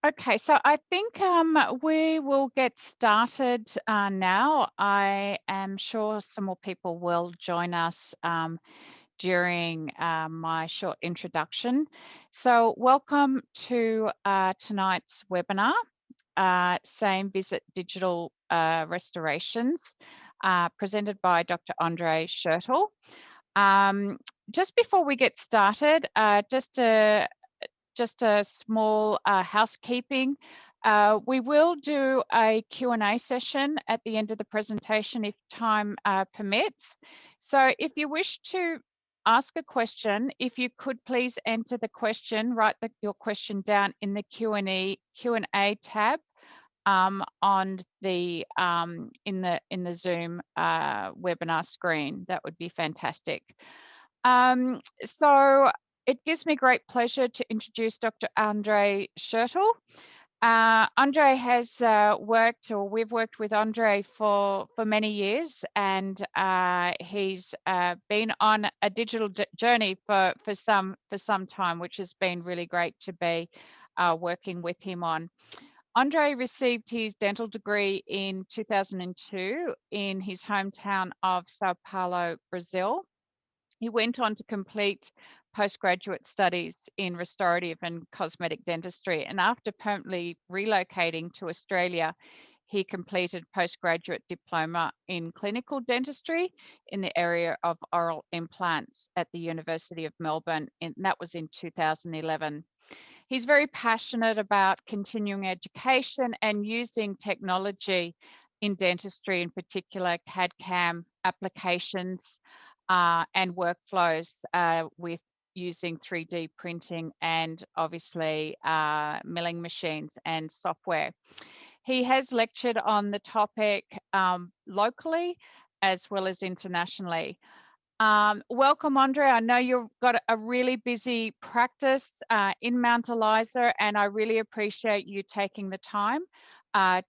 Okay, so I think we will get started now. I am sure some more people will join us during my short introduction. So welcome to tonight's webinar, Same Visit Digital Restorations, presented by Dr. Andre Schertel. Just before we get started, just a small housekeeping. We will do a Q&A session at the end of the presentation if time permits. So if you wish to ask a question, if you could please enter the question, write your question down in the Q&A tab on the in the Zoom webinar screen. That would be fantastic. So it gives me great pleasure to introduce Dr. Andre Schertel. Andre has we've worked with Andre for many years, and he's been on a digital journey for some time, which has been really great to be working with him on. Andre received his dental degree in 2002 in his hometown of Sao Paulo, Brazil. He went on to complete postgraduate studies in restorative and cosmetic dentistry, and after permanently relocating to Australia, he completed postgraduate diploma in clinical dentistry in the area of oral implants at the University of Melbourne, and that was in 2011. He's very passionate about continuing education and using technology in dentistry, in particular CAD/CAM applications and workflows with using 3D printing and obviously milling machines and software. He has lectured on the topic locally as well as internationally. Welcome, Andre. I know you've got a really busy practice in Mount Eliza, and I really appreciate you taking the time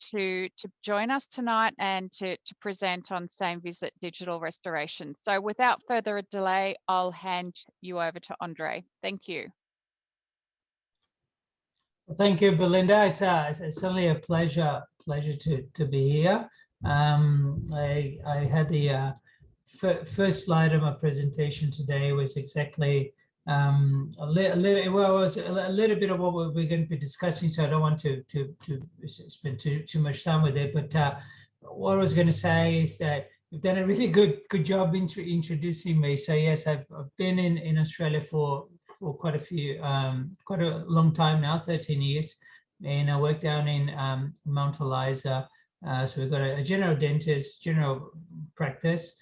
to join us tonight and to present on Same Visit Digital Restoration. So without further delay, I'll hand you over to Andre. Thank you. Thank you, Belinda. It's certainly a pleasure to be here. I had the first slide of my presentation today was exactly a little bit of what we're going to be discussing, so I don't want to spend too much time with it. But what I was going to say is that you've done a really good job introducing me. So yes, I've been in Australia for quite a long time now, 13 years, and I work down in Mount Eliza. So we've got a general dentist, general practice.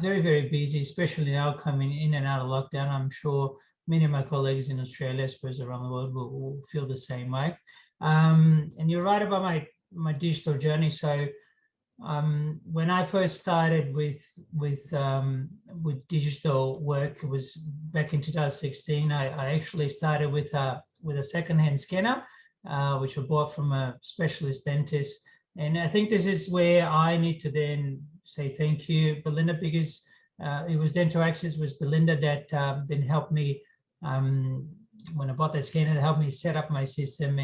Very, very busy, especially now coming in and out of lockdown. I'm sure many of my colleagues in Australia, I suppose around the world, will feel the same way. And you're right about my digital journey. So when I first started with digital work, it was back in 2016. I actually started with a secondhand scanner, which I bought from a specialist dentist. And I think this is where I need to then say thank you, Belinda, because it was Dental Access, was Belinda that then helped me when I bought that scanner, to help me set up my system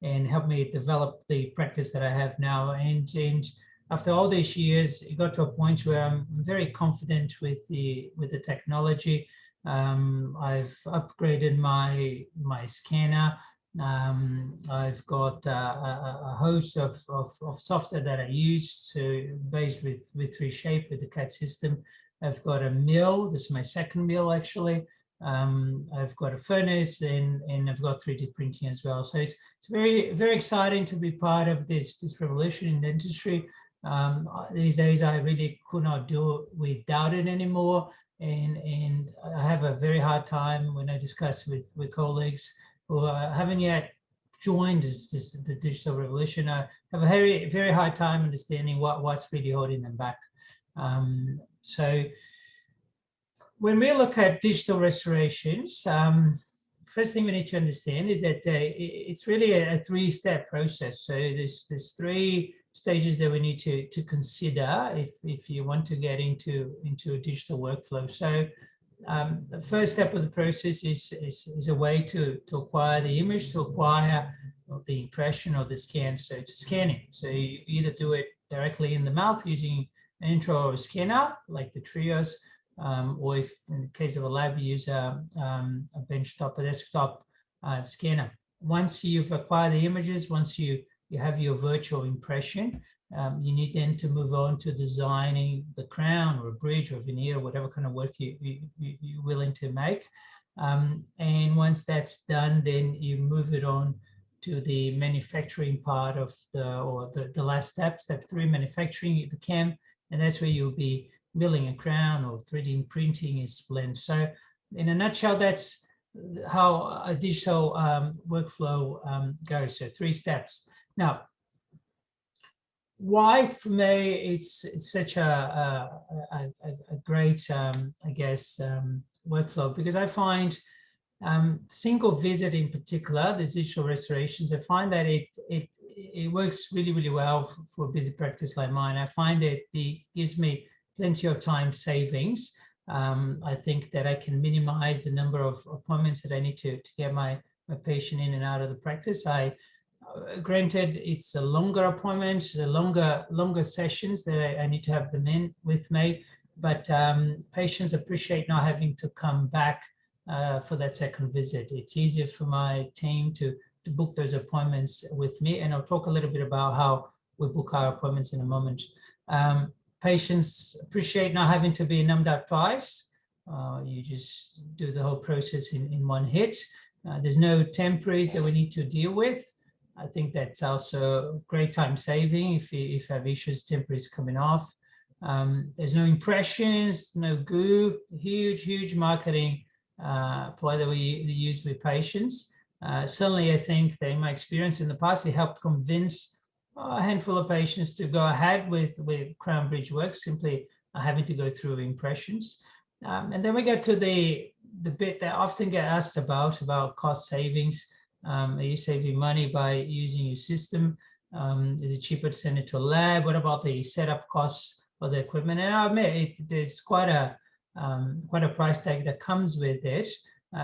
and help me develop the practice that I have now. And after all these years, it got to a point where I'm very confident with the technology. I've upgraded my scanner. I've got a host of software that I use based with 3Shape with the CAD system. I've got a mill. This is my second mill actually. I've got a furnace and I've got 3D printing as well. So it's very, very exciting to be part of this revolution in dentistry. These days I really could not do without it anymore. And I have a very hard time when I discuss with colleagues who haven't yet joined the digital revolution. I have a very, very hard time understanding what's really holding them back. So when we look at digital restorations, first thing we need to understand is that it's really a three-step process. So there's three stages that we need to consider if you want to get into a digital workflow. So the first step of the process is a way to acquire the image, to acquire the impression or the scan. So it's scanning. So you either do it directly in the mouth using an intraoral scanner like the Trios, or if in the case of a lab, you use a benchtop, a desktop scanner. Once you've acquired the images, once you have your virtual impression, you need then to move on to designing the crown or a bridge or veneer, whatever kind of work you're willing to make. And once that's done, then you move it on to the manufacturing part of the last step, step 3, manufacturing the cam, and that's where you'll be milling a crown or 3D printing a splint. So in a nutshell, that's how a digital workflow goes. So 3 steps. Now, why for me it's such a great I guess workflow, because I find single visit in particular, the digital restorations, I find that it works really well for a busy practice like mine. I find that it gives me plenty of time savings. I think that I can minimize the number of appointments that I need to get my patient in and out of the practice. Granted, it's a longer appointment, the longer sessions that I need to have them in with me, but patients appreciate not having to come back for that second visit. It's easier for my team to book those appointments with me, and I'll talk a little bit about how we book our appointments in a moment. Patients appreciate not having to be numbed up twice. You just do the whole process in one hit. There's no temporaries that we need to deal with. I think that's also great time saving if you have issues, temporaries coming off. There's no impressions, no goo, huge marketing ploy that we use with patients. Certainly, I think that in my experience in the past, it helped convince a handful of patients to go ahead with crown bridge work, simply having to go through impressions. And then we get to the bit that I often get asked about cost savings. Are you saving money by using your system? Is it cheaper to send it to a lab? What about the setup costs of the equipment? And I admit there's quite a price tag that comes with it.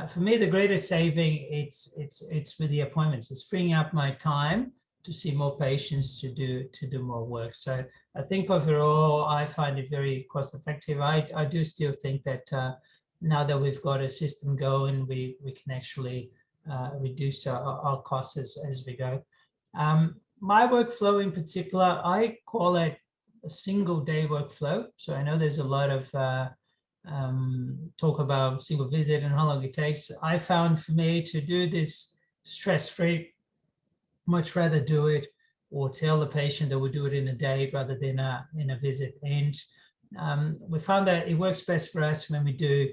For me, the greatest saving it's with the appointments. It's freeing up my time to see more patients, to do more work. So I think overall, I find it very cost effective. I do still think that now that we've got a system going, we can actually reduce our costs as we go. My workflow in particular, I call it a single day workflow. So I know there's a lot of talk about single visit and how long it takes. I found for me to do this stress-free, much rather do it or tell the patient that we'll do it in a day rather than in a visit. And we found that it works best for us when we do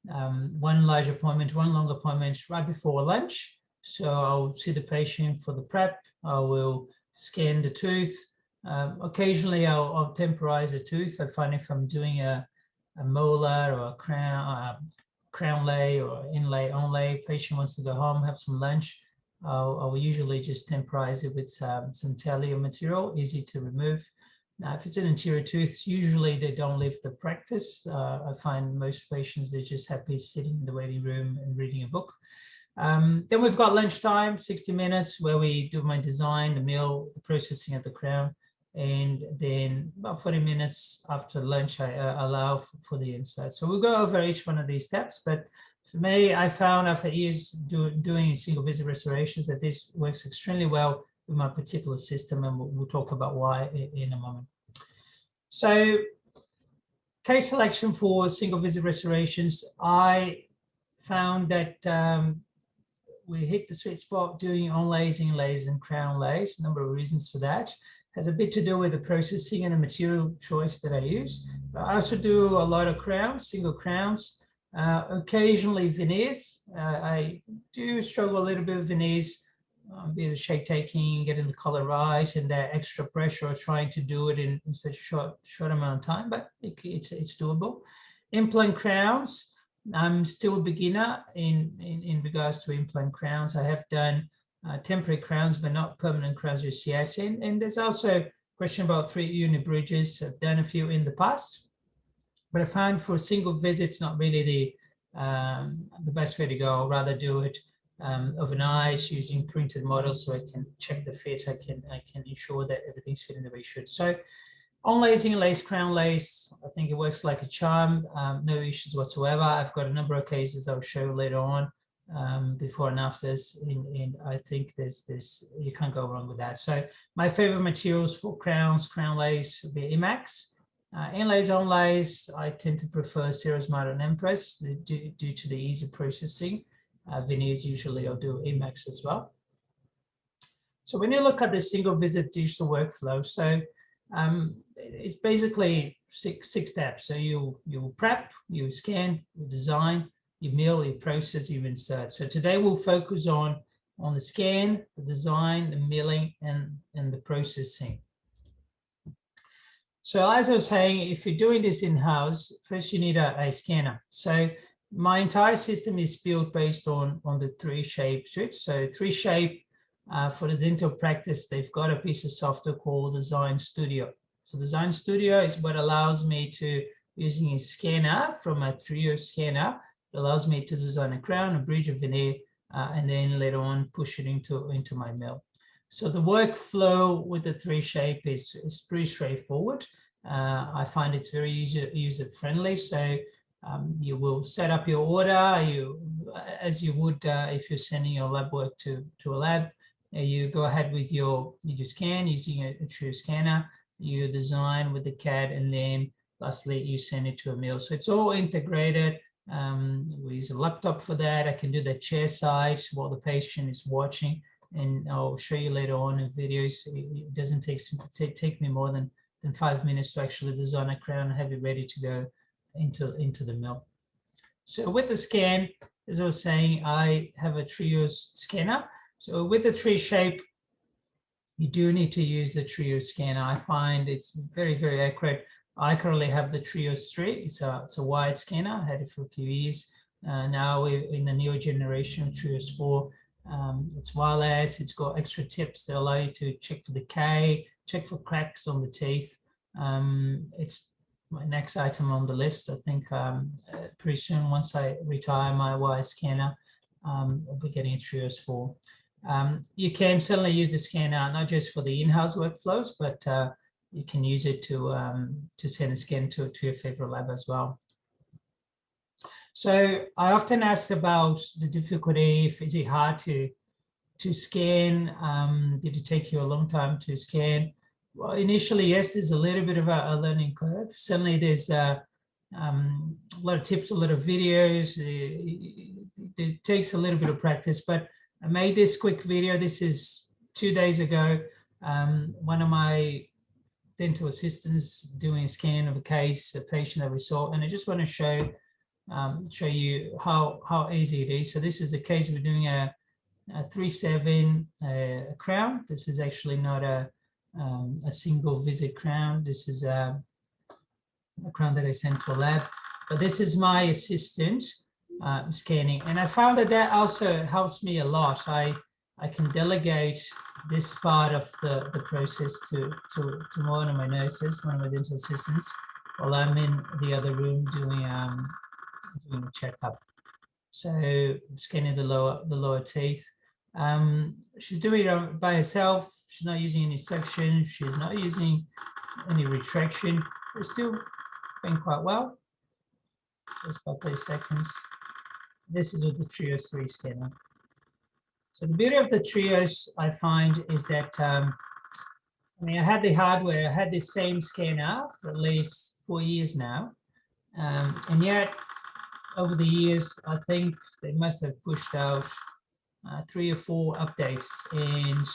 one large appointment, one long appointment right before lunch. So I'll see the patient for the prep. I will scan the tooth. Occasionally, I'll temporize a tooth. I find if I'm doing a molar or a crown lay or inlay onlay, patient wants to go home, have some lunch, I'll usually just temporize it with some tele or material, easy to remove. Now, if it's an anterior tooth, usually they don't leave the practice. I find most patients, they're just happy sitting in the waiting room and reading a book. Then we've got lunchtime, 60 minutes, where we do my design, the mill, the processing of the crown. And then about 40 minutes after lunch, I allow for the insert. So we'll go over each one of these steps. But for me, I found after years doing single visit restorations that this works extremely well with my particular system, and we'll talk about why in a moment. So case selection for single visit restorations, I found that we hit the sweet spot doing onlays, inlays, and crown lays. A number of reasons for that. Has a bit to do with the processing and the material choice that I use. But I also do a lot of crowns, single crowns, occasionally veneers. I do struggle a little bit with veneers, a bit of shake taking, getting the color right, and that extra pressure of trying to do it in such a short amount of time, but it's doable. Implant crowns, I'm still a beginner in regards to implant crowns. I have done temporary crowns, but not permanent crowns just yet. And there's also a question about 3-unit bridges. I've done a few in the past, but I found for single visits, not really the best way to go. I'll rather do it overnight using printed models, so I can check the fit. I can ensure that everything's fitting the way it should. So on lacing lace, crown lace, I think it works like a charm. No issues whatsoever. I've got a number of cases I'll show later on, before and afters. I think there's you can't go wrong with that. So my favorite materials for crowns, crown lace would be Emax. Inlays, onlays, I tend to prefer Cirrus Mite and Empress due to the ease of processing. Veneers usually I'll do Emax as well. So when you look at the single visit digital workflow, so it's basically six steps. So you prep, you scan, you design, you mill, you process, you insert. So today we'll focus on the scan, the design, the milling, and the processing. So as I was saying, if you're doing this in-house, first you need a scanner. So my entire system is built based on the 3Shape suite. So 3Shape, for the dental practice, they've got a piece of software called Design Studio. So Design Studio is what allows me to, using a scanner from a Trio scanner, it allows me to design a crown, a bridge, a veneer, and then later on push it into my mill. So the workflow with the 3Shape is pretty straightforward. I find it's very user-friendly. So you will set up your order, as you would if you're sending your lab work to a lab. You go ahead with you scan using a Trio scanner, you design with the CAD, and then lastly you send it to a mill. So it's all integrated. We use a laptop for that. I can do the chair side while the patient is watching, and I'll show you later on in videos. It doesn't take me more than 5 minutes to actually design a crown and have it ready to go into the mill. So with the scan, as I was saying, I have a Trio scanner. So with the 3Shape, you do need to use the Trio scanner. I find it's very, very accurate. I currently have the Trio 3. It's a wide scanner. I had it for a few years. Now we're in the newer generation, Trios 4. It's wireless. It's got extra tips that allow you to check for decay, check for cracks on the teeth. It's my next item on the list. I think pretty soon, once I retire my wide scanner, I'll be getting a Trios 4. You can certainly use the scanner not just for the in-house workflows, but you can use it to send a scan to your favorite lab as well. So I often asked about the difficulty. Is it hard to scan? Did it take you a long time to scan? Well, initially, yes, there's a little bit of a learning curve. Certainly, there's a lot of tips, a lot of videos. It takes a little bit of practice, but I made this quick video. This is 2 days ago. One of my dental assistants doing a scan of a case, a patient that we saw, and I just want to show you how easy it is. So this is a case we're doing a 3/7 crown. This is actually not a single visit crown. This is a crown that I sent to a lab, but this is my assistant scanning, and I found that also helps me a lot. I can delegate this part of the process to one of my nurses, one of my dental assistants, while I'm in the other room doing a checkup. So scanning the lower teeth. She's doing it by herself. She's not using any suction. She's not using any retraction. It's still going quite well. Just about 30 seconds. This is with the Trios 3 scanner. So the beauty of the Trios, I find, is that I mean, I had the hardware. I had the same scanner for at least 4 years now, and yet over the years, I think they must have pushed out 3 or 4 updates, and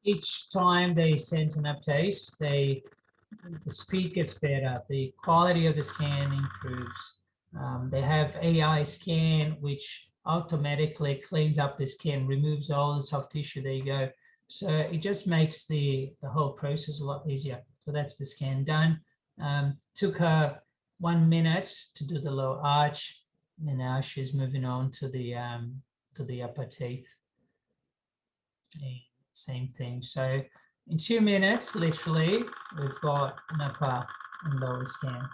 each time they sent an update, the speed gets better, the quality of the scan improves. They have AI scan, which automatically cleans up the skin, removes all the soft tissue. There you go. So it just makes the whole process a lot easier. So that's the scan done. Took her 1 minute to do the lower arch, and now she's moving on to the upper teeth. And same thing. So in 2 minutes, literally, we've got an upper and lower scan.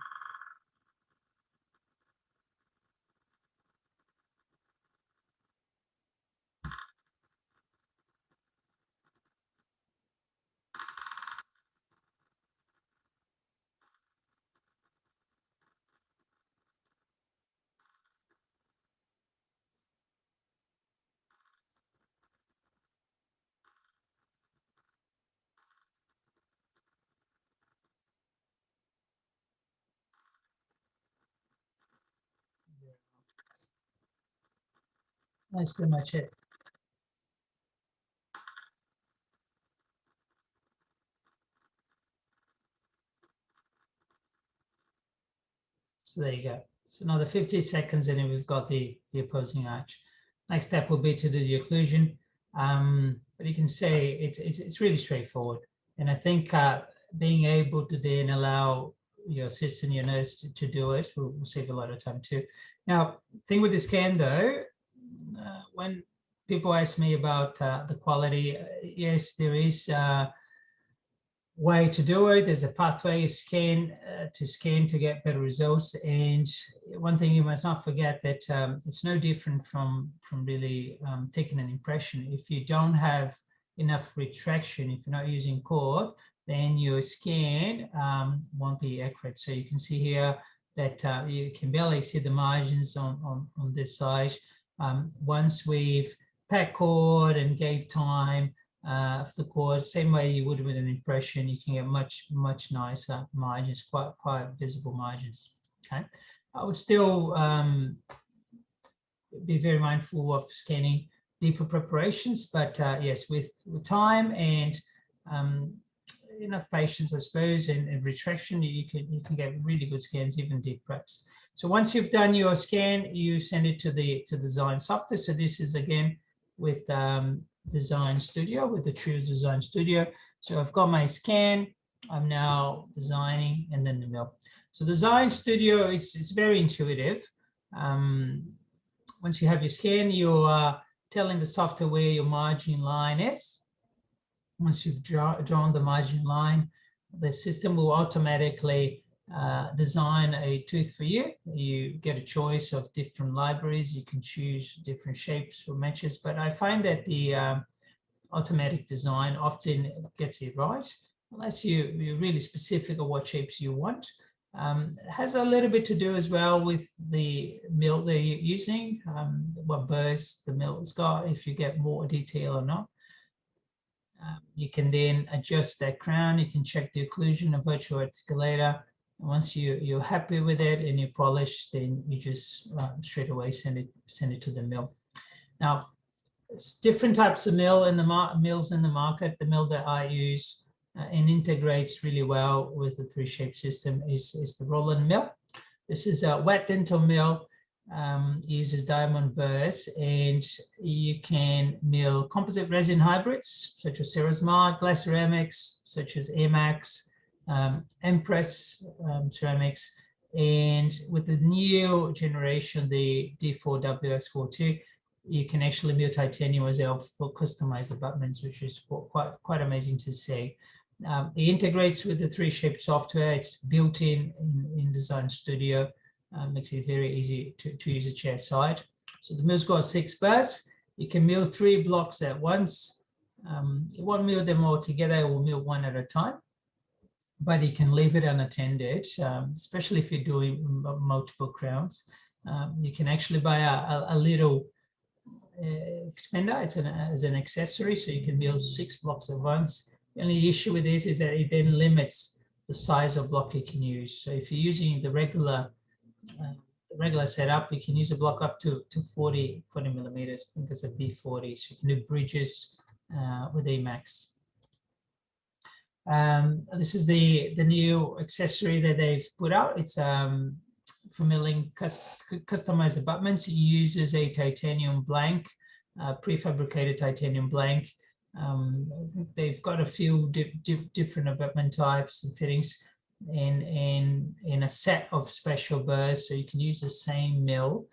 That's pretty much it. So there you go. So another 50 seconds and then we've got the opposing arch. Next step will be to do the occlusion. But you can say it's really straightforward. And I think being able to then allow your assistant, your nurse to do it will save a lot of time too. Now, thing with the scan though, when people ask me about the quality, yes, there is way to do it. There's a pathway to scan to get better results. And one thing you must not forget that it's no different from really taking an impression. If you don't have enough retraction, if you're not using cord, then your scan won't be accurate. So you can see here that you can barely see the margins on this side. Once we've packed cord and gave time, of the cord, same way you would with an impression, you can get much nicer margins, quite visible margins. Okay, I would still be very mindful of scanning deeper preparations, but yes, with time and enough patience, I suppose, and retraction, you can get really good scans, even deep preps. So once you've done your scan, you send it to the design software. So this is again with Design Studio, with the True Design Studio. So I've got my scan, I'm now designing, and then the mill. So Design Studio is very intuitive. Once you have your scan, you are telling the software where your margin line is. Once you've drawn the margin line, the system will automatically design a tooth for you. You get a choice of different libraries. You can choose different shapes or matches, but I find that the automatic design often gets it right, unless you're really specific on what shapes you want. It has a little bit to do as well with the mill that you're using, what burrs the mill's got, if you get more detail or not. You can then adjust that crown. You can check the occlusion of virtual articulator. And once you're happy with it and you polish, then you just straight away send it to the mill. Now, it's different types of mills in the market. The mill that I use and integrates really well with the 3Shape system is the Roland mill. This is a wet dental mill. Uses diamond burrs, and you can mill composite resin hybrids such as Cerasmart, glass ceramics such as Max, Empress ceramics, and with the new generation, the D4WX42, you can actually mill titanium as well for customized abutments, which is quite amazing to see. It integrates with the 3Shape software. It's built in Design Studio. Makes it very easy to use a chair side. So the mill's got 6 burrs. You can mill 3 blocks at once. You won't mill them all together. We'll mill one at a time, but you can leave it unattended, especially if you're doing multiple crowns. You can actually buy a little expander. It's as an accessory, so you can mill 6 blocks at once. The only issue with this is that it then limits the size of block you can use. So if you're using the regular setup, you can use a block up to 40 millimeters. I think it's a B40, so you can do bridges with Max. This is the new accessory that they've put out. It's for milling customized abutments. It uses a titanium blank, prefabricated titanium blank. I think they've got a few different abutment types and fittings in a set of special burrs, so you can use the same mill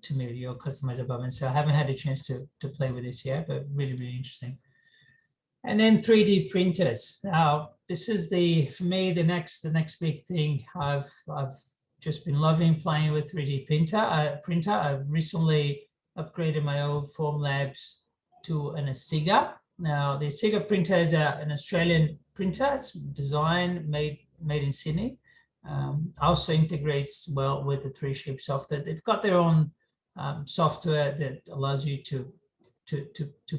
to mill your customized abutment. So I haven't had a chance to play with this yet, but really interesting. And then 3D printers. Now this is for me the next big thing. I've just been loving playing with 3D printer. I've recently upgraded my old Formlabs to an Asiga. Now the Asiga printer is an Australian printer. It's designed, made in Sydney. Also integrates well with the 3Shape software. They've got their own software that allows you to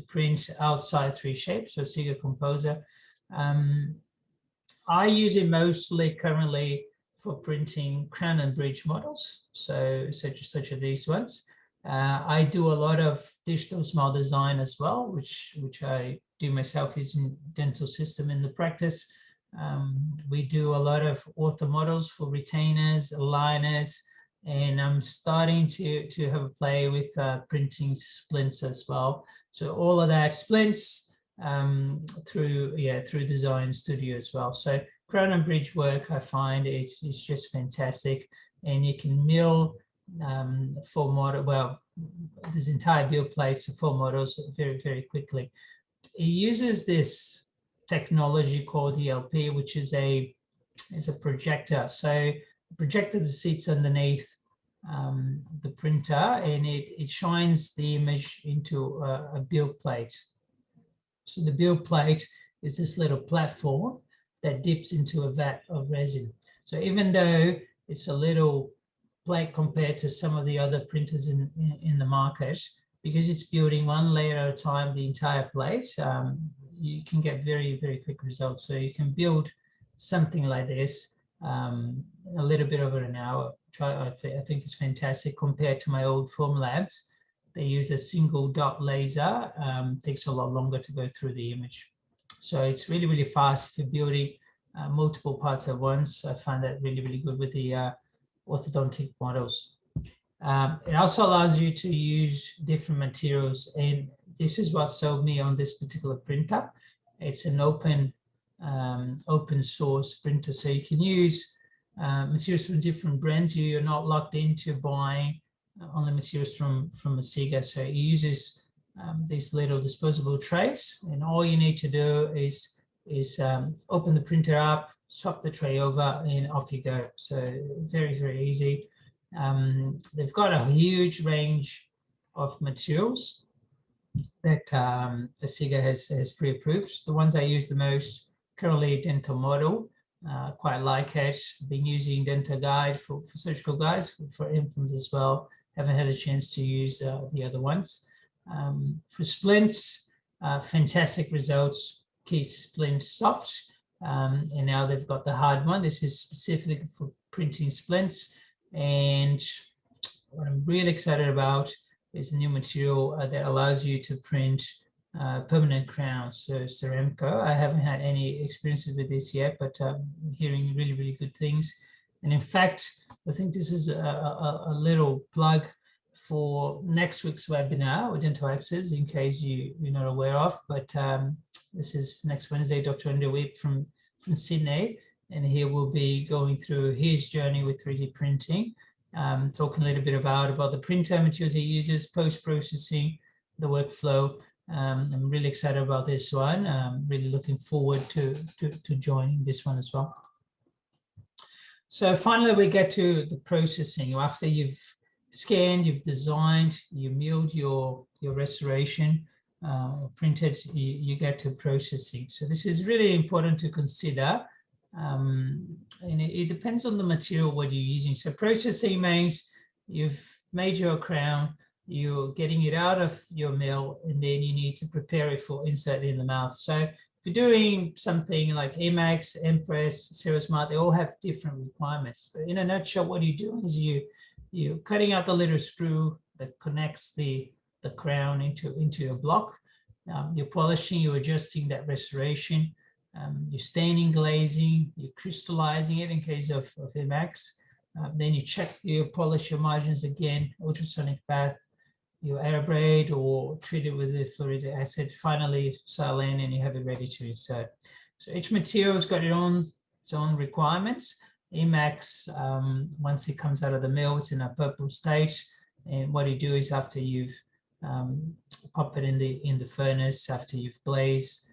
print outside 3Shape, so Asiga Composer. I use it mostly currently for printing crown and bridge models, so such as these ones. I do a lot of digital smile design as well, which I do myself using dental system in the practice. We do a lot of ortho models for retainers, aligners, and I'm starting to have a play with printing splints as well. So all of that splints through Design Studio as well. So crown and bridge work, I find it's just fantastic, and you can mill full model. Well, this entire build plates of full models very quickly. It uses this technology called ELP, which is a projector. So the projector sits underneath the printer, and it shines the image into a build plate. So the build plate is this little platform that dips into a vat of resin. So even though it's a little plate compared to some of the other printers in the market, because it's building one layer at a time, the entire plate, you can get very quick results. So you can build something like this a little bit over an hour. I think it's fantastic compared to my old Form Labs. They use a single dot laser, takes a lot longer to go through the image. So it's really fast if you're building multiple parts at once. I find that really good with the orthodontic models. It also allows you to use different materials, and this is what sold me on this particular printer. It's an open source printer, so you can use materials from different brands. You're not locked into buying only materials from Asiga. So it uses these little disposable trays, and all you need to do is open the printer up, swap the tray over, and off you go. So very easy. They've got a huge range of materials that Asiga has pre-approved. The ones I use the most currently, dental model, quite like it. Been using dental guide for surgical guides for implants as well. Haven't had a chance to use the other ones. For splints, fantastic results. Key splint soft, and now they've got the hard one. This is specific for printing splints. And what I'm really excited about is a new material that allows you to print permanent crowns, so Ceramco. I haven't had any experiences with this yet, but I'm hearing really good things. And in fact, I think this is a little plug for next week's webinar with Dental Access, in case you're not aware of. But this is next Wednesday, Dr. Andrew Whip from Sydney, and he will be going through his journey with 3D printing, talking a little bit about the printer materials he uses, post-processing, the workflow. I'm really excited about this one. I'm really looking forward to joining this one as well. So finally, we get to the processing. After you've scanned, you've designed, you milled your restoration, printed, you get to processing. So this is really important to consider. And it depends on the material what you're using. So processing means you've made your crown, you're getting it out of your mill, and then you need to prepare it for insert in the mouth. So if you're doing something like Emax, Empress, Serosmart, they all have different requirements. But in a nutshell, what you're doing is you're cutting out the little sprue that connects the crown into your block. You're polishing, you're adjusting that restoration. You're staining, glazing, you're crystallizing it in case of Emax. Then you polish your margins again, ultrasonic bath, you air braid or treat it with the fluoric acid. Finally, silane, and you have it ready to insert. So each material has got its own requirements. Emax, once it comes out of the mill, it's in a purple state. And what you do is after you've pop it in the furnace, after you've glazed,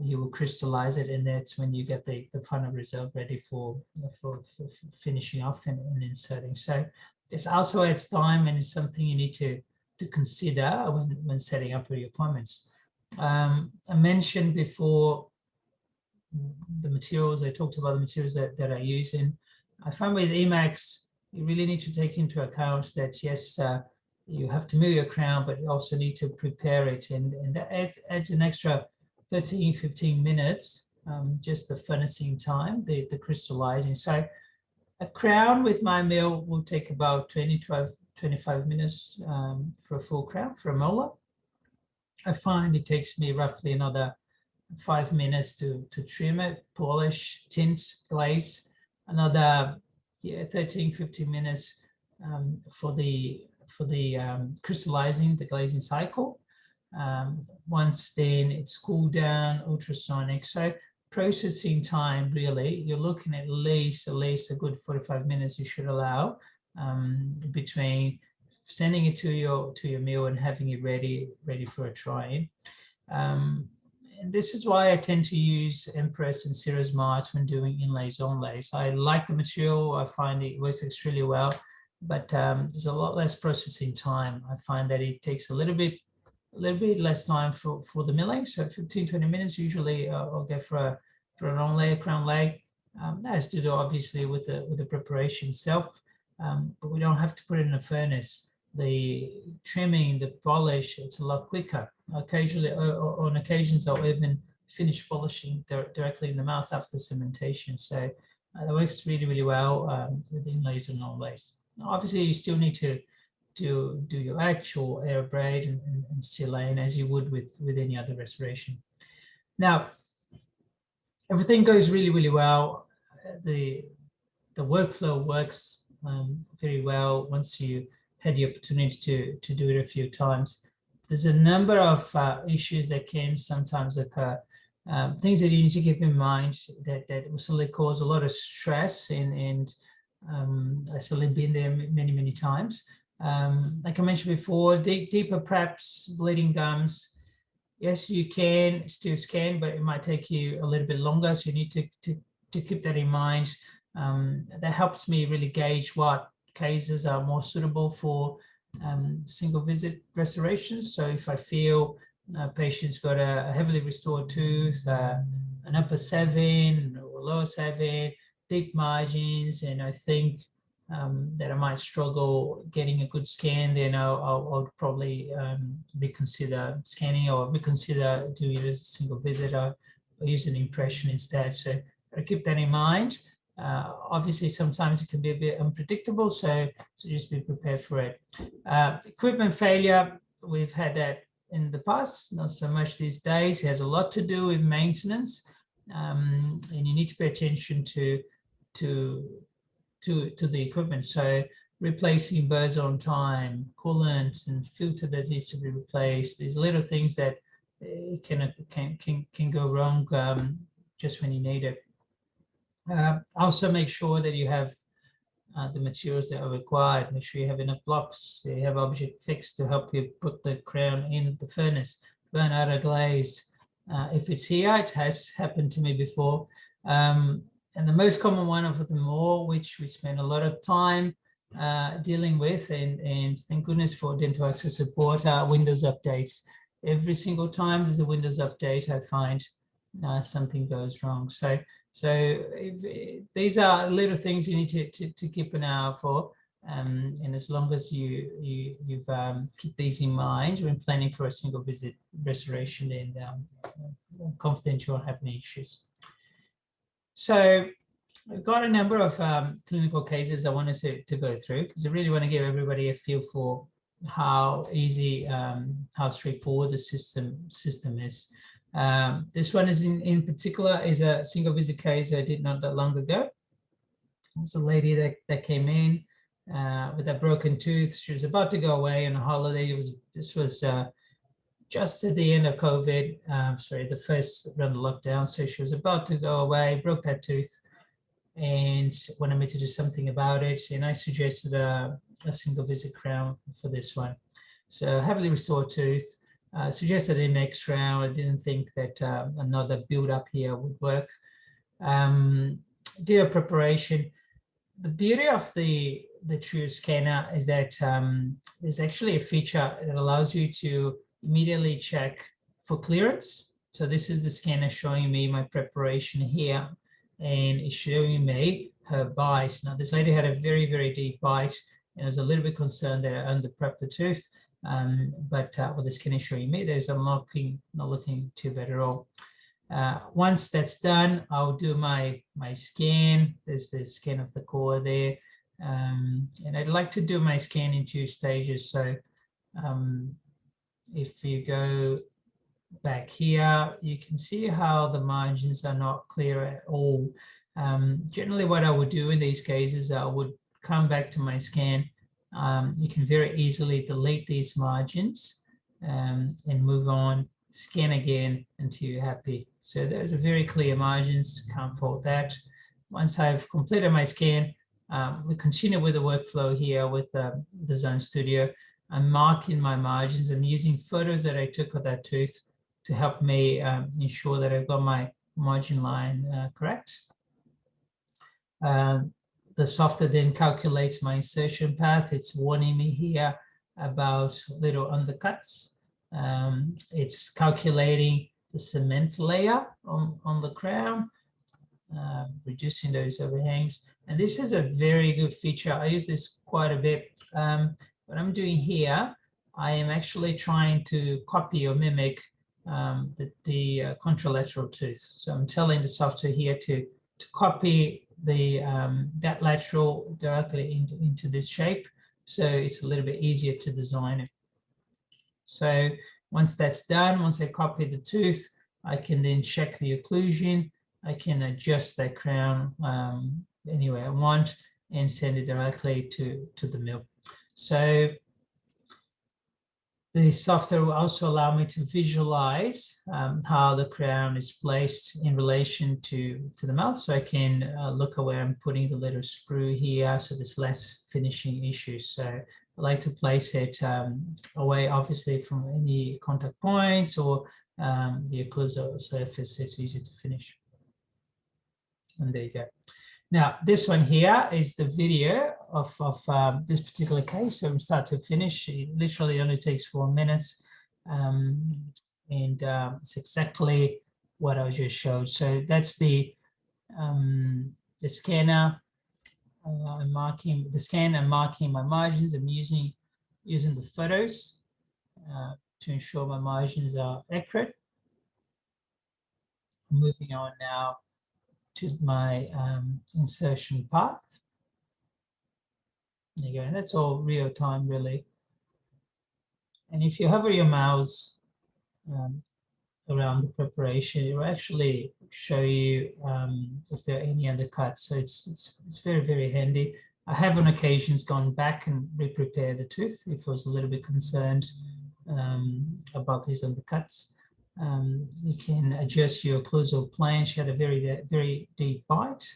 you will crystallize it, and that's when you get the final result ready for finishing off and inserting. So this also adds time, and it's something you need to consider when setting up your appointments. I mentioned before the materials. I talked about the materials that I use, and I find with Emax, you really need to take into account that yes, you have to mill your crown, but you also need to prepare it, and that adds an extra 13-15 minutes, just the furnacing time, the crystallizing. So a crown with my mill will take about 20 25 minutes for a full crown for a molar. I find it takes me roughly another 5 minutes to trim it, polish, tint, glaze, another 13-15 minutes for the crystallizing, the glazing cycle. Once then it's cooled down, ultrasonic. So processing time, really, you're looking at least a good 45 minutes you should allow between sending it to your mill and having it ready for a try. And this is why I tend to use Empress and Cirrus Mart when doing inlays, onlays. I like the material. I find it works extremely well, but there's a lot less processing time. I find that it takes a little bit less time for the milling. So 15-20 minutes usually I'll go for an onlay, a crown lay. That has to do obviously with the preparation itself, but we don't have to put it in a furnace. The trimming, the polish, it's a lot quicker. Occasionally, on occasions, I'll even finish polishing directly in the mouth after cementation. So that works really, really well with inlays and onlays. Obviously, you still need to do your etch or air braid and seal lane as you would with any other restoration. Now, everything goes really, really well. The workflow works very well once you had the opportunity to do it a few times. There's a number of issues that can sometimes occur, things that you need to keep in mind that will certainly cause a lot of stress, and I've certainly been there many, many times. Like I mentioned before, deeper preps, bleeding gums. Yes, you can still scan, but it might take you a little bit longer, so you need to keep that in mind. That helps me really gauge what cases are more suitable for single visit restorations. So if I feel a patient's got a heavily restored tooth, an upper 7 or lower 7, deep margins, and I think that I might struggle getting a good scan, then I'll probably reconsider scanning or reconsider doing it as a single visit or use an impression instead. So I keep that in mind. Obviously, sometimes it can be a bit unpredictable, so just be prepared for it. Equipment failure, we've had that in the past, not so much these days. It has a lot to do with maintenance, and you need to pay attention to the equipment. So replacing burrs on time, coolant and filter that needs to be replaced. These little things that can go wrong just when you need it. Also make sure that you have the materials that are required. Make sure you have enough blocks, you have object fixed to help you put the crown in the furnace, burn out a glaze. If it's here, it has happened to me before. And the most common one of them all, which we spend a lot of time dealing with, and thank goodness for dental access support, are Windows updates. Every single time there's a Windows update, I find something goes wrong. So these are little things you need to keep an eye out for, and as long as you've keep these in mind when planning for a single visit restoration, and I'm confident you won't have any issues. So I've got a number of clinical cases I wanted to go through, because I really want to give everybody a feel for how easy, how straightforward the system is. This one is in particular is a single visit case I did not that long ago. It's a lady that came in with a broken tooth. She was about to go away on a holiday. This was just at the end of COVID, the first round of lockdown. So she was about to go away, broke that tooth, and wanted me to do something about it. And I suggested a single visit crown for this one. So heavily restored tooth. Suggested an X crown. I didn't think that another build up here would work. Did a preparation. The beauty of the True Scanner is that there's actually a feature that allows you to immediately check for clearance. So this is the scanner showing me my preparation here, and it's showing me her bite. Now this lady had a very, very deep bite, and I was a little bit concerned that I under-prepped the tooth. But what the scanner is showing me, I'm not looking too bad at all. Once that's done, I'll do my scan. There's the scan of the core there. And I'd like to do my scan in 2 stages. So if you go back here, you can see how the margins are not clear at all. Generally, what I would do in these cases, I would come back to my scan. You can very easily delete these margins and move on, scan again until you're happy. So there's a very clear margins, can't fault that. Once I've completed my scan, we continue with the workflow here with the Zone Studio. I'm marking my margins. I'm using photos that I took of that tooth to help me ensure that I've got my margin line correct. The software then calculates my insertion path. It's warning me here about little undercuts. It's calculating the cement layer on the crown, reducing those overhangs. And this is a very good feature. I use this quite a bit. What I'm doing here, I am actually trying to copy or mimic the contralateral tooth. So I'm telling the software here to copy the that lateral directly into this shape, so it's a little bit easier to design it. So once that's done, once I copy the tooth, I can then check the occlusion. I can adjust that crown any way I want and send it directly to the mill. So the software will also allow me to visualize how the crown is placed in relation to the mouth. So I can look at where I'm putting the little sprue here, so there's less finishing issues. So I like to place it away, obviously, from any contact points or the occlusal surface. It's easy to finish. And there you go. Now, this one here is the video of this particular case. So from start to finish, it literally only takes 4 minutes. It's exactly what I just showed. So that's the scanner. I'm marking the scan. I'm marking my margins. I'm using the photos to ensure my margins are accurate. Moving on now to my insertion path. There you go, and that's all real time, really. And if you hover your mouse around the preparation, it will actually show you if there are any undercuts. So it's very, very handy. I have on occasions gone back and re-prepared the tooth if I was a little bit concerned about these undercuts. You can adjust your occlusal plane. She had a very, very deep bite.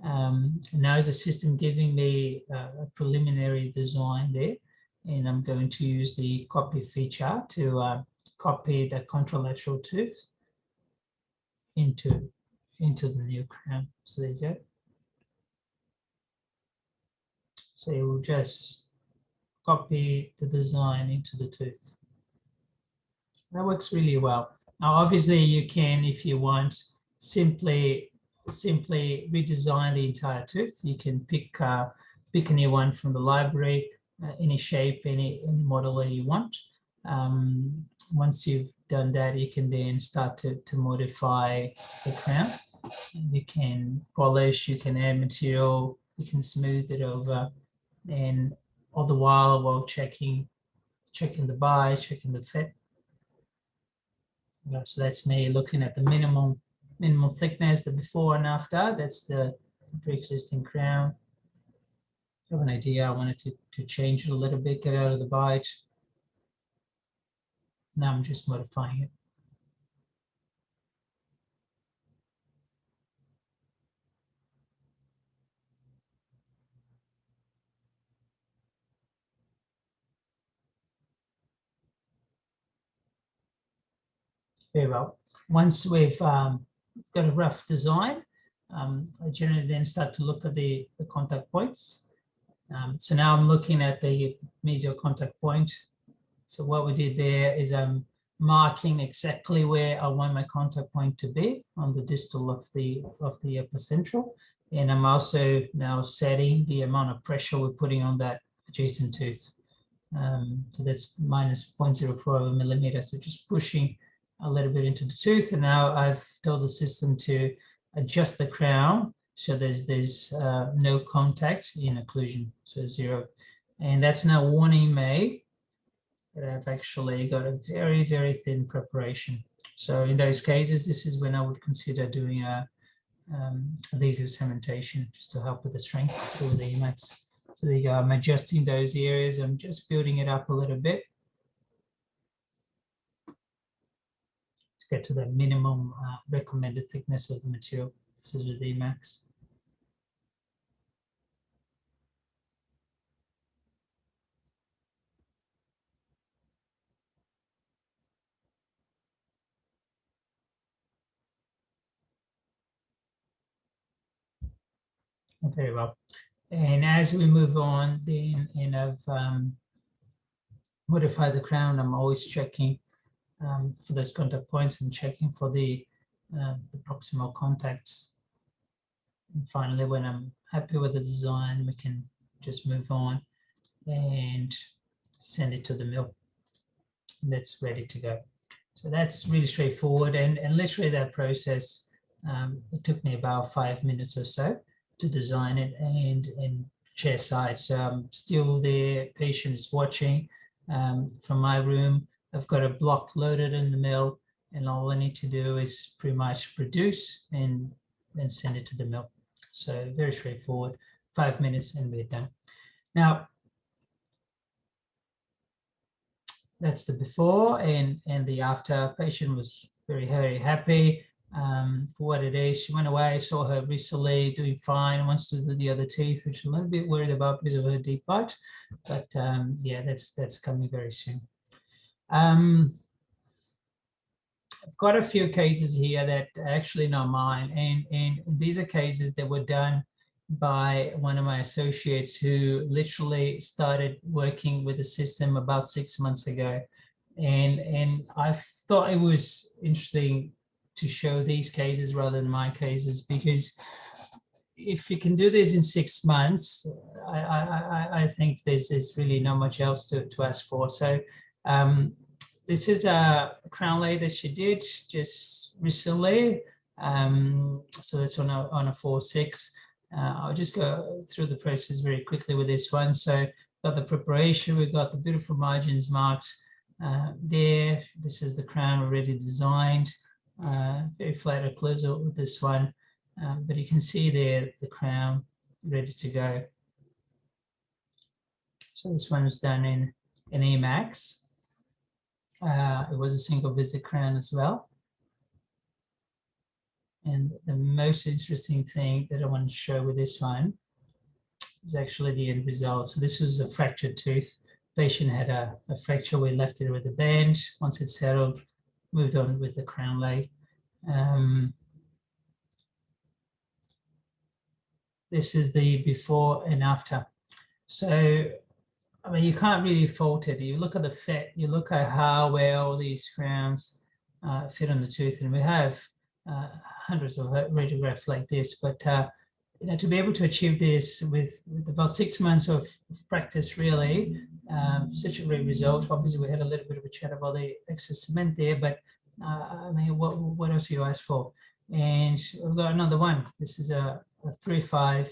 Now is the system giving me a preliminary design there, and I'm going to use the copy feature to copy the contralateral tooth into the new crown. So there you go. So you will just copy the design into the tooth. That works really well. Now, obviously, you can, if you want, simply redesign the entire tooth. You can pick a new one from the library, any shape, any model that you want. Once you've done that, you can then start to modify the crown. You can polish, you can add material, you can smooth it over, and all the while checking the bite, checking the fit. So that's me looking at the minimal thickness, the before and after. That's the pre-existing crown. I have an idea. I wanted to change it a little bit, get out of the bite. Now I'm just modifying it. Very well. Once we've got a rough design, I generally then start to look at the contact points. So now I'm looking at the mesial contact point. So what we did there is I'm marking exactly where I want my contact point to be on the distal of the upper central. And I'm also now setting the amount of pressure we're putting on that adjacent tooth. So that's minus 0.04 of a millimeter. So just pushing a little bit into the tooth. And now I've told the system to adjust the crown So there's no contact in occlusion, so 0. And that's now warning me that I've actually got a very, very thin preparation. So in those cases, this is when I would consider doing a adhesive cementation just to help with the strength through the Emacs. So there you go, I'm adjusting those areas. I'm just building it up a little bit to get to the minimum recommended thickness of the material. This is with Emacs. Very well. And as we move on, then, and I've modified the crown, I'm always checking for those contact points and checking for the proximal contacts. And finally, when I'm happy with the design, we can just move on and send it to the mill. And that's ready to go. So that's really straightforward. And literally that process, it took me about 5 minutes or so to design it and chair side. So I'm still there, patient is watching from my room. I've got a block loaded in the mill, and all I need to do is pretty much produce and send it to the mill. So very straightforward, 5 minutes and we're done. Now, that's the before and the after. Patient was very, very happy for what it is. She went away, saw her recently doing fine, wants to do the other teeth, which I'm a little bit worried about because of her deep bite. But yeah, that's coming very soon. I've got a few cases here that are actually not mine, and these are cases that were done by one of my associates who literally started working with the system about 6 months ago. And I thought it was interesting to show these cases rather than my cases, because if you can do this in 6 months, I think there's really not much else to ask for. So this is a crown lay that she did just recently. So that's on a 4/6. I'll just go through the process very quickly with this one. So got the preparation, we've got the beautiful margins marked there. This is the crown already designed. Very flat occlusal with this one. But you can see there the crown ready to go. So this one was done in Emacs. It was a single visit crown as well. And the most interesting thing that I want to show with this one is actually the end result. So this was a fractured tooth. Patient had a fracture. We left it with a band. Once it settled, moved on with the crown lay. This is the before and after. So, I mean, you can't really fault it. You look at the fit, you look at how well these crowns fit on the tooth, and we have hundreds of radiographs like this, but you know, to be able to achieve this with about 6 months of practice, really, such a great result. Obviously, we had a little bit of a chat about the excess cement there, but I mean, what else do you ask for? And we've got another one. This is a 3/5.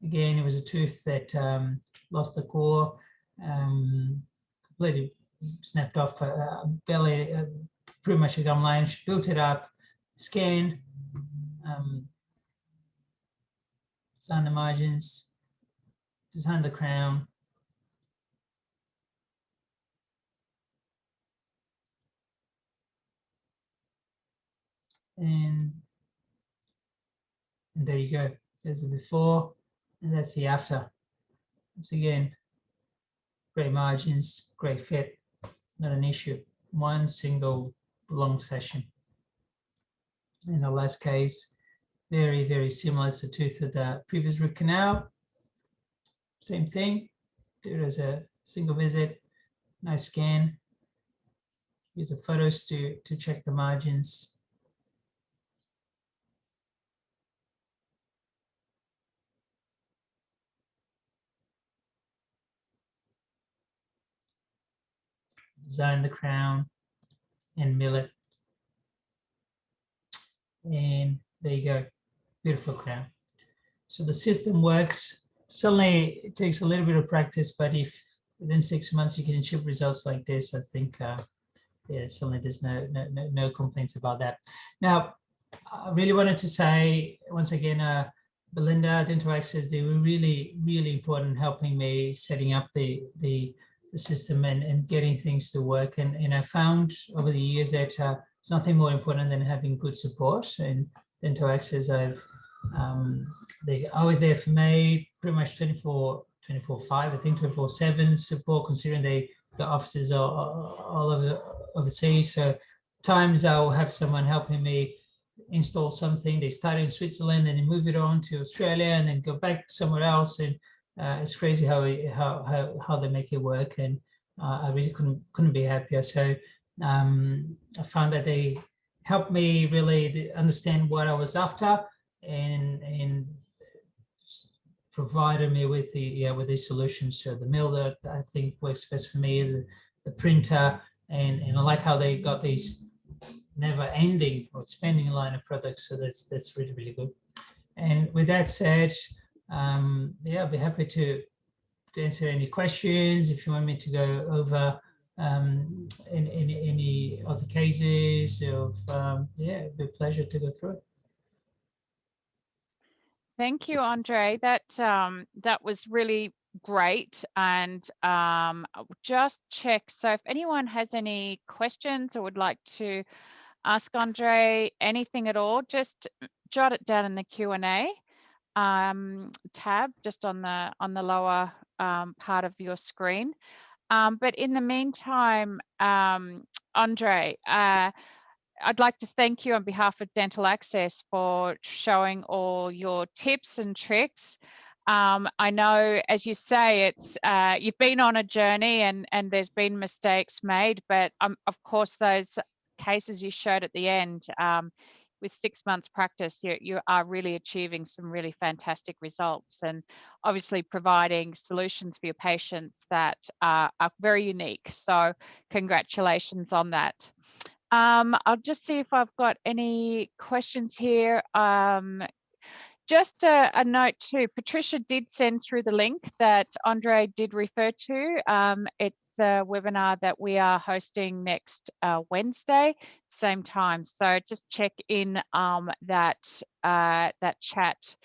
Again, it was a tooth that lost the core, completely snapped off belly, pretty much a gum line. She built it up, scanned, designed the margins, designed the crown. And there you go. There's the before, and that's the after. Once again, great margins, great fit, not an issue. One single long session. In the last case, very, very similar to the tooth with the previous root canal. Same thing. There is a single visit, nice scan. Use the photos to check the margins. Design the crown and mill it. And there you go, beautiful crown. So the system works. Certainly, it takes a little bit of practice, but if within 6 months you can achieve results like this, I think, yeah, certainly there's no complaints about that. Now, I really wanted to say once again, Belinda, Dental Access, they were really, really important in helping me setting up the system and getting things to work. And I found over the years that it's nothing more important than having good support. And Dental Access, they're always there for me, pretty much 24/5, I think 24/7 support, considering they got offices all over overseas. So times I'll have someone helping me install something. They start in Switzerland and then move it on to Australia and then go back somewhere else. And it's crazy how they make it work. And I really couldn't be happier. So I found that they helped me really understand what I was after and provided me with the solutions. So the mill that I think works best for me, the printer, and I like how they got these never-ending or expanding line of products. So that's really, really good. And with that said, yeah, I'll be happy to answer any questions if you want me to go over any other cases of yeah, it'd be a pleasure to go through it. Thank you, Andre. That was really great. And I'll just check. So if anyone has any questions or would like to ask Andre anything at all, just jot it down in the Q&A tab just on the lower part of your screen. But in the meantime, Andre, I'd like to thank you on behalf of Dental Access for showing all your tips and tricks. I know, as you say, it's you've been on a journey and there's been mistakes made, but of course those cases you showed at the end, with 6 months practice, you are really achieving some really fantastic results and obviously providing solutions for your patients that are very unique. So congratulations on that. I'll just see if I've got any questions here. Just a note too, Patricia did send through the link that Andre did refer to. It's a webinar that we are hosting next Wednesday, same time. So just check in that chat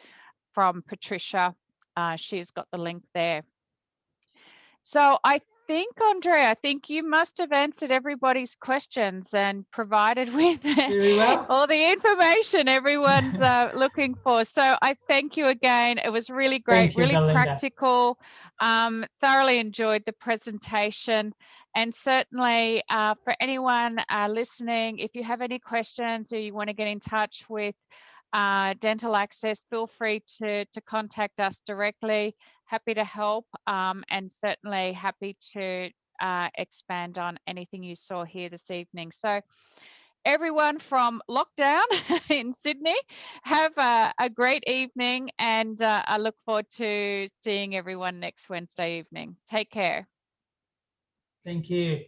from Patricia. She's got the link there. So I think, Andre, I think you must have answered everybody's questions and provided with all the information everyone's looking for. So I thank you again. It was really great, really practical. Thoroughly enjoyed the presentation. And certainly for anyone listening, if you have any questions or you want to get in touch with Dental Access, feel free to contact us directly. Happy to help and certainly happy to expand on anything you saw here this evening. So everyone from lockdown in Sydney, have a great evening, and I look forward to seeing everyone next Wednesday evening. Take care. Thank you.